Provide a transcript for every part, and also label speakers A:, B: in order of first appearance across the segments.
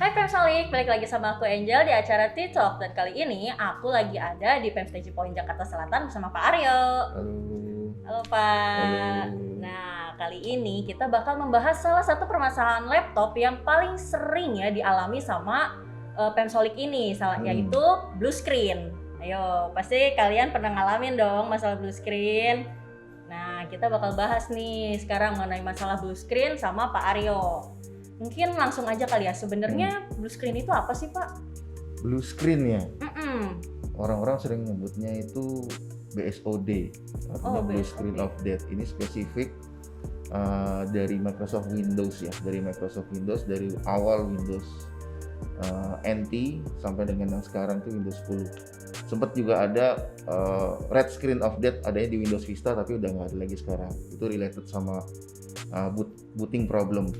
A: Hai Pemsolik, balik lagi sama aku Angel di acara T-Talk. Dan kali ini aku lagi ada di Pemstage Point Jakarta Selatan bersama Pak Aryo.
B: Halo.
A: Halo Pak.
B: Halo.
A: Nah, kali ini kita bakal membahas salah satu permasalahan laptop yang paling sering ya dialami sama Pemsolik ini, yaitu blue screen. Ayo, pasti kalian pernah ngalamin dong masalah blue screen. Nah, kita bakal bahas nih sekarang mengenai masalah blue screen sama Pak Aryo. Mungkin langsung aja kali ya, sebenarnya blue screen itu apa sih Pak?
B: Blue screen ya?
A: Orang-orang
B: sering nyebutnya itu BSOD, artinya Blue Screen of Death. Ini spesifik dari Microsoft Windows ya, dari awal Windows NT sampai dengan yang sekarang itu Windows 10. Sempat juga ada Red Screen of Death, adanya di Windows Vista tapi udah nggak ada lagi sekarang. Itu related sama booting problem.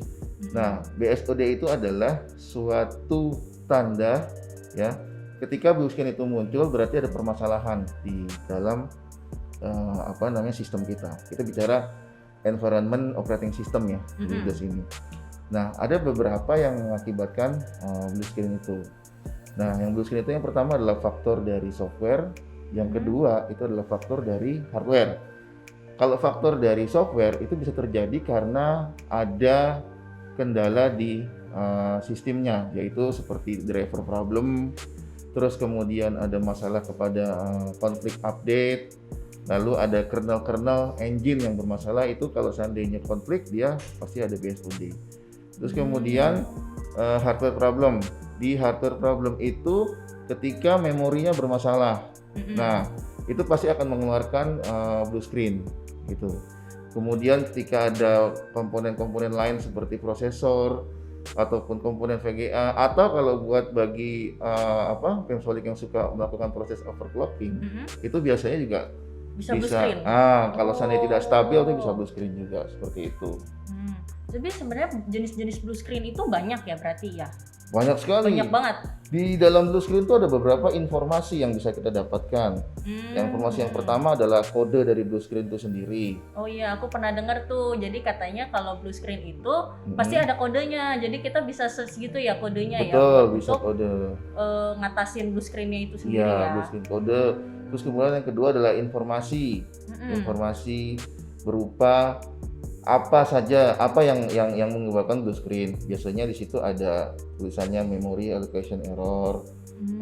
B: Nah, BSOD itu adalah suatu tanda ya, ketika blue screen itu muncul berarti ada permasalahan di dalam sistem kita. Kita bicara environment operating system ya di Windows ini. Nah, ada beberapa yang mengakibatkan blue screen itu. Nah, yang blue screen itu yang pertama adalah faktor dari software, yang kedua itu adalah faktor dari hardware. Kalau faktor dari software itu bisa terjadi karena ada kendala di sistemnya, yaitu seperti driver problem, terus kemudian ada masalah kepada konflik update, lalu ada kernel engine yang bermasalah. Itu kalau seandainya konflik dia pasti ada BSOD. Terus kemudian hardware problem. Di hardware problem itu ketika memorinya bermasalah, nah itu pasti akan mengeluarkan blue screen gitu. Kemudian ketika ada komponen-komponen lain seperti prosesor ataupun komponen VGA, atau kalau buat bagi Pemsolik yang suka melakukan proses overclocking, itu biasanya juga bisa
A: blue screen.
B: Kalau seandainya tidak stabil itu bisa blue screen juga seperti itu.
A: Jadi sebenarnya jenis-jenis blue screen itu banyak ya berarti ya?
B: Banyak sekali.
A: Banyak banget.
B: Di dalam blue screen itu ada beberapa informasi yang bisa kita dapatkan. Informasi yang pertama adalah kode dari blue screen itu sendiri.
A: Oh iya, aku pernah dengar tuh. Jadi katanya kalau blue screen itu pasti ada kodenya. Jadi kita bisa search gitu ya kodenya.
B: Betul, bisa kode.
A: Ngatasin blue screennya itu sendiri
B: ya. Blue screen kode. Terus kemudian yang kedua adalah informasi. Informasi berupa apa yang menyebabkan blue screen. Biasanya di situ ada tulisannya memory allocation error,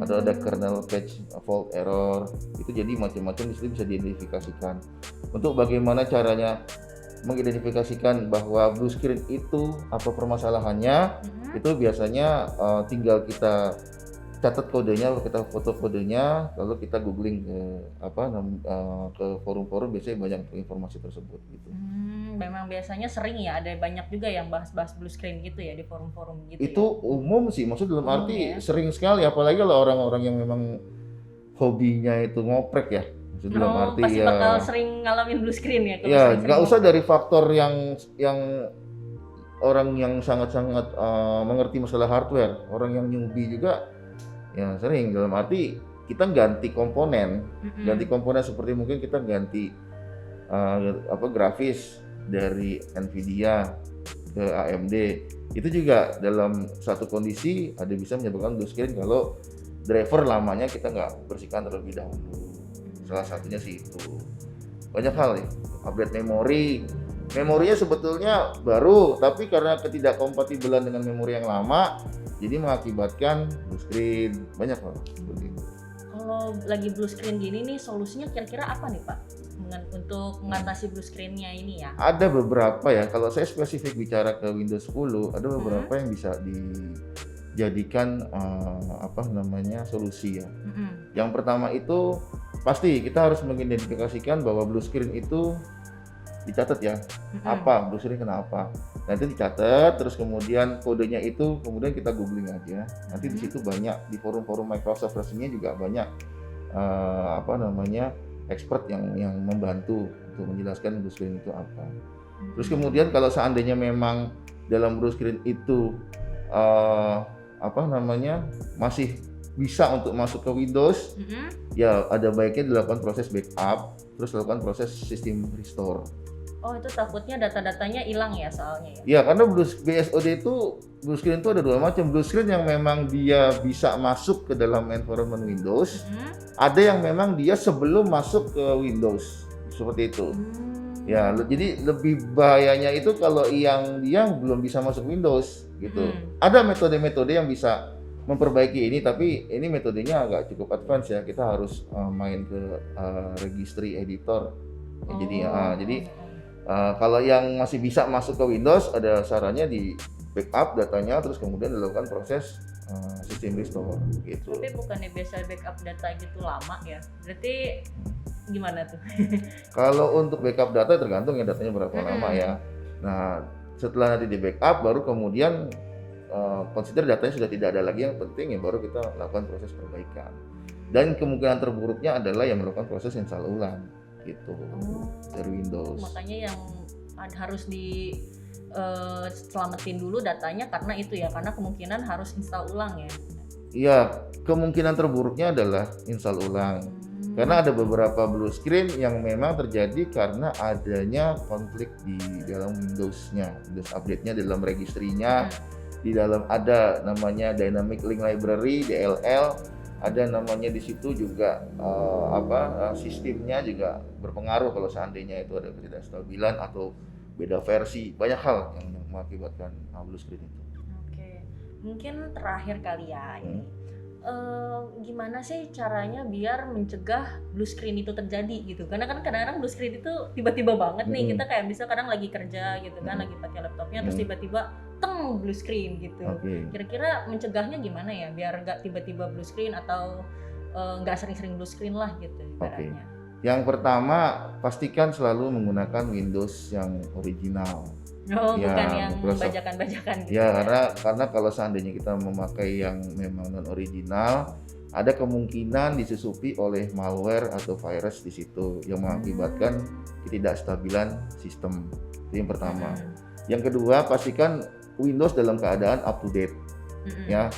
B: atau ada kernel cache fault error. Itu jadi macam-macam di situ bisa diidentifikasikan. Untuk bagaimana caranya mengidentifikasikan bahwa blue screen itu apa permasalahannya, itu biasanya tinggal kita catat kodenya, kita foto kodenya, lalu kita googling ke forum-forum, biasanya banyak informasi tersebut gitu.
A: Memang biasanya sering ya, ada banyak juga yang bahas-bahas blue screen gitu ya di forum-forum gitu.
B: Itu ya? Umum sih, maksud dalam arti sering sekali, apalagi kalau orang-orang yang memang hobinya itu ngoprek ya. Maksud dalam arti
A: pasti bakal sering ngalamin blue screen ya.
B: Ya, nggak usah dari faktor yang orang yang sangat-sangat mengerti masalah hardware, orang yang newbie juga ya sering. Dalam arti kita ganti komponen seperti mungkin kita ganti grafis dari Nvidia ke AMD, itu juga dalam satu kondisi ada bisa menyebabkan blue screen kalau driver lamanya kita nggak bersihkan terlebih dahulu. Salah satunya sih itu. Banyak hal ya. Update memorinya sebetulnya baru, tapi karena ketidakkompatibelan dengan memori yang lama, jadi mengakibatkan blue screen. Banyak hal seperti itu.
A: Kalau lagi blue screen gini nih, solusinya kira-kira apa nih Pak untuk mengatasi blue screen-nya ini ya? Ada
B: beberapa ya. Kalau saya spesifik bicara ke Windows 10, ada beberapa yang bisa dijadikan solusi ya. Yang pertama itu pasti kita harus mengidentifikasikan bahwa blue screen itu dicatat ya. Apa blue screen kenapa? Nanti dicatat, terus kemudian kodenya itu kemudian kita googling aja. Nanti di situ banyak, di forum-forum Microsoft resminya juga banyak expert yang membantu untuk menjelaskan blue screen itu apa. Terus kemudian kalau seandainya memang dalam blue screen itu masih bisa untuk masuk ke Windows, ya ada baiknya dilakukan proses backup, terus lakukan proses sistem restore.
A: Oh, itu takutnya data-datanya hilang ya soalnya ya?
B: Ya, karena BSOD itu blue screen itu ada dua macam. Blue screen yang memang dia bisa masuk ke dalam environment Windows, ada yang memang dia sebelum masuk ke Windows, seperti itu. Ya, jadi lebih bahayanya itu kalau yang belum bisa masuk Windows gitu. Ada metode-metode yang bisa memperbaiki ini, tapi ini metodenya agak cukup advance ya. Kita harus main ke registry editor. Ya, jadi kalau yang masih bisa masuk ke Windows, ada sarannya di backup datanya, terus kemudian dilakukan proses system restore gitu.
A: Tapi bukannya biasa backup data gitu lama ya? Berarti gimana tuh?
B: Kalau untuk backup data tergantung ya datanya berapa lama ya. Nah, setelah nanti di backup, baru kemudian consider datanya sudah tidak ada lagi yang penting, ya baru kita lakukan proses perbaikan. Dan kemungkinan terburuknya adalah yang melakukan proses install ulang gitu dari Windows.
A: Makanya yang harus di selamatin dulu datanya karena itu ya, karena kemungkinan harus install ulang ya.
B: Iya, kemungkinan terburuknya adalah install ulang. Karena ada beberapa blue screen yang memang terjadi karena adanya konflik di dalam Windows-nya, Windows update-nya, dalam registrinya, di dalam ada namanya Dynamic Link Library (DLL), ada namanya di situ juga sistemnya juga berpengaruh kalau seandainya itu ada ketidakstabilan atau beda versi, banyak hal yang mengakibatkan blue screen itu.
A: Oke, mungkin terakhir kali ya ini. Gimana sih caranya biar mencegah blue screen itu terjadi gitu? Karena kan kadang-kadang blue screen itu tiba-tiba banget nih, kita kayak bisa kadang lagi kerja gitu kan, lagi pakai laptopnya terus tiba-tiba blue screen gitu. Kira-kira mencegahnya gimana ya biar nggak tiba-tiba blue screen atau nggak sering-sering blue screen lah gitu ibaratnya.
B: Yang pertama, pastikan selalu menggunakan Windows yang original.
A: Bukan yang bajakan-bajakan gitu.
B: Ya, karena kalau seandainya kita memakai yang memang non original, ada kemungkinan disusupi oleh malware atau virus di situ yang mengakibatkan ketidakstabilan sistem. Itu yang pertama. Yang kedua, pastikan Windows dalam keadaan up to date. Ya.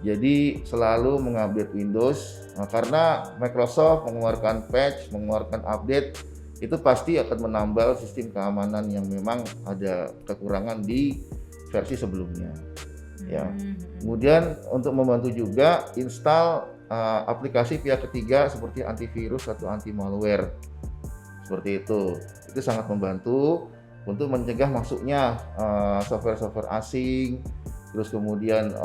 B: Jadi selalu mengupdate Windows karena Microsoft mengeluarkan patch, mengeluarkan update, itu pasti akan menambal sistem keamanan yang memang ada kekurangan di versi sebelumnya. Ya. Kemudian untuk membantu juga install aplikasi pihak ketiga seperti antivirus atau anti malware. Seperti itu. Itu sangat membantu untuk mencegah masuknya software-software asing, terus kemudian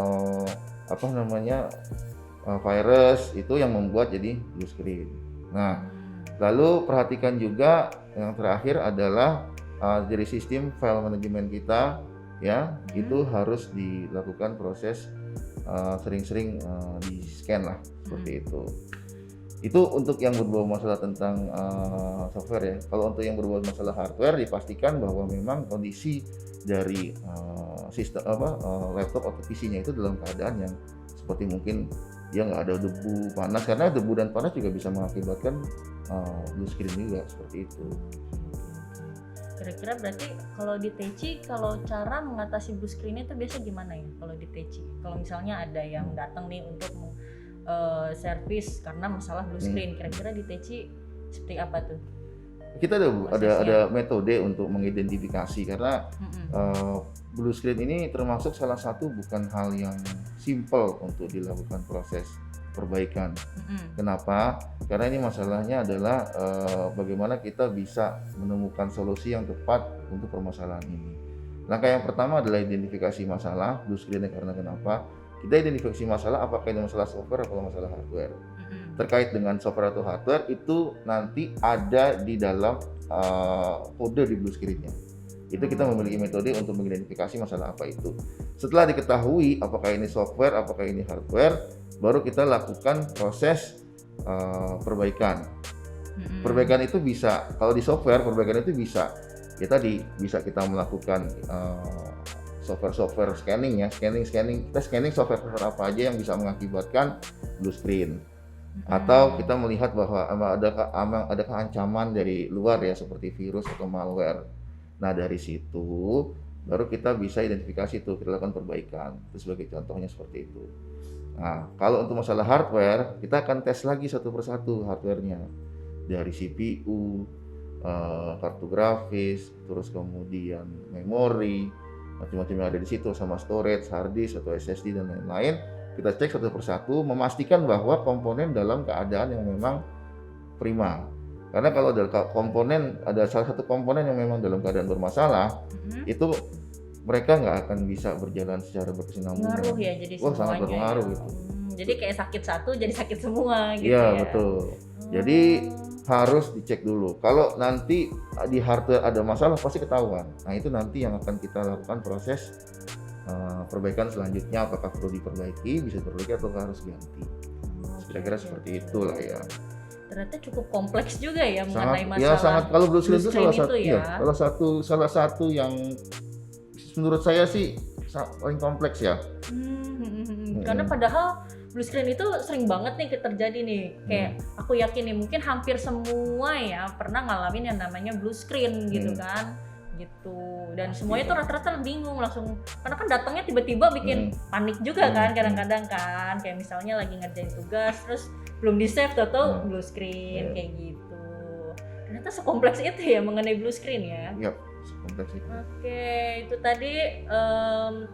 B: virus itu yang membuat jadi blue screen. Nah, lalu perhatikan juga yang terakhir adalah dari sistem file management kita ya, itu harus dilakukan proses sering-sering di scan lah seperti itu. Itu untuk yang berbau masalah tentang software ya. Kalau untuk yang berbau masalah hardware, dipastikan bahwa memang kondisi dari sistem laptop atau PC-nya itu dalam keadaan yang seperti mungkin dia nggak ada debu panas, karena debu dan panas juga bisa mengakibatkan blue screen juga seperti itu.
A: Kira-kira berarti kalau di Teci, kalau cara mengatasi blue screen itu biasa gimana ya kalau di Teci? Kalau misalnya ada yang datang nih untuk servis karena masalah blue screen, kira-kira di Teci seperti apa tuh?
B: Kita ada metode untuk mengidentifikasi karena blue screen ini termasuk salah satu bukan hal yang simple untuk dilakukan proses perbaikan. Kenapa? Karena ini masalahnya adalah bagaimana kita bisa menemukan solusi yang tepat untuk permasalahan ini. Langkah yang pertama adalah identifikasi masalah blue screen karena kenapa? Kita identifikasi masalah, apakah ini masalah software atau masalah hardware. Terkait dengan software atau hardware itu nanti ada di dalam kode di blue screen-nya. Itu kita memiliki metode untuk mengidentifikasi masalah apa itu. Setelah diketahui apakah ini software, apakah ini hardware, baru kita lakukan proses perbaikan. Perbaikan itu bisa, kalau di software perbaikan itu bisa kita melakukan software scanning ya, kita scanning software apa aja yang bisa mengakibatkan blue screen. Atau kita melihat bahwa adakah ancaman dari luar ya, seperti virus atau malware. Nah, dari situ baru kita bisa identifikasi itu, kita lakukan perbaikan. Itu sebagai contohnya seperti itu. Nah, kalau untuk masalah hardware, kita akan tes lagi satu persatu hardwarenya, dari CPU, kartu grafis, terus kemudian memori, macam-macam yang ada di situ, sama storage, hard disk atau SSD dan lain-lain. Kita cek satu persatu, memastikan bahwa komponen dalam keadaan yang memang prima. Karena kalau ada komponen, ada salah satu komponen yang memang dalam keadaan bermasalah, itu mereka nggak akan bisa berjalan secara berkesinambungan.
A: Ngaruh ya jadi
B: Wah,
A: semuanya.
B: sangat berpengaruh
A: ya.
B: gitu.
A: Jadi kayak sakit satu jadi sakit semua gitu
B: Iya,
A: ya.
B: betul. Jadi harus dicek dulu. Kalau nanti di hardware ada masalah pasti ketahuan. Nah, itu nanti yang akan kita lakukan proses perbaikan selanjutnya, apakah perlu diperbaiki, bisa diperbaiki atau harus ganti. Kira-kira seperti itulah ya.
A: Ternyata cukup kompleks juga ya mengenai
B: Sangat,
A: masalah.
B: ya sangat. Kalau blue screen itu
A: screen
B: salah satu,
A: itu ya.
B: salah satu yang menurut saya sih paling kompleks ya.
A: Karena padahal blue screen itu sering banget nih terjadi nih. Kayak aku yakin nih mungkin hampir semua ya pernah ngalamin yang namanya blue screen gitu kan. Gitu. Dan semuanya tuh rata-rata bingung langsung, karena kan datangnya tiba-tiba bikin panik juga kan kadang-kadang kan. Kayak misalnya lagi ngerjain tugas terus belum di-save atau blue screen kayak gitu. Ternyata sekompleks itu ya mengenai blue screen ya.
B: Iya, sekompleks itu.
A: Oke, itu tadi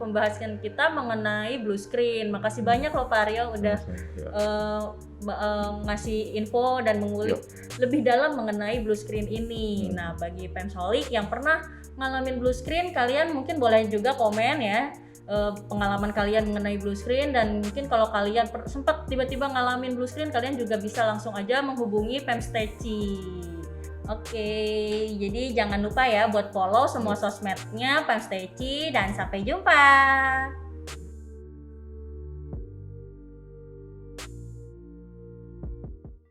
A: pembahasan kita mengenai blue screen. Makasih banyak loh Pak Aryo udah ngasih info dan mengulik lebih dalam mengenai blue screen ini. Nah, bagi Pemsolik yang pernah ngalamin blue screen, kalian mungkin boleh juga komen ya pengalaman kalian mengenai blue screen, dan mungkin kalau kalian sempat tiba-tiba ngalamin blue screen, kalian juga bisa langsung aja menghubungi Pemsteci. Oke, jadi jangan lupa ya buat follow semua sosmednya Pemsteci dan sampai jumpa.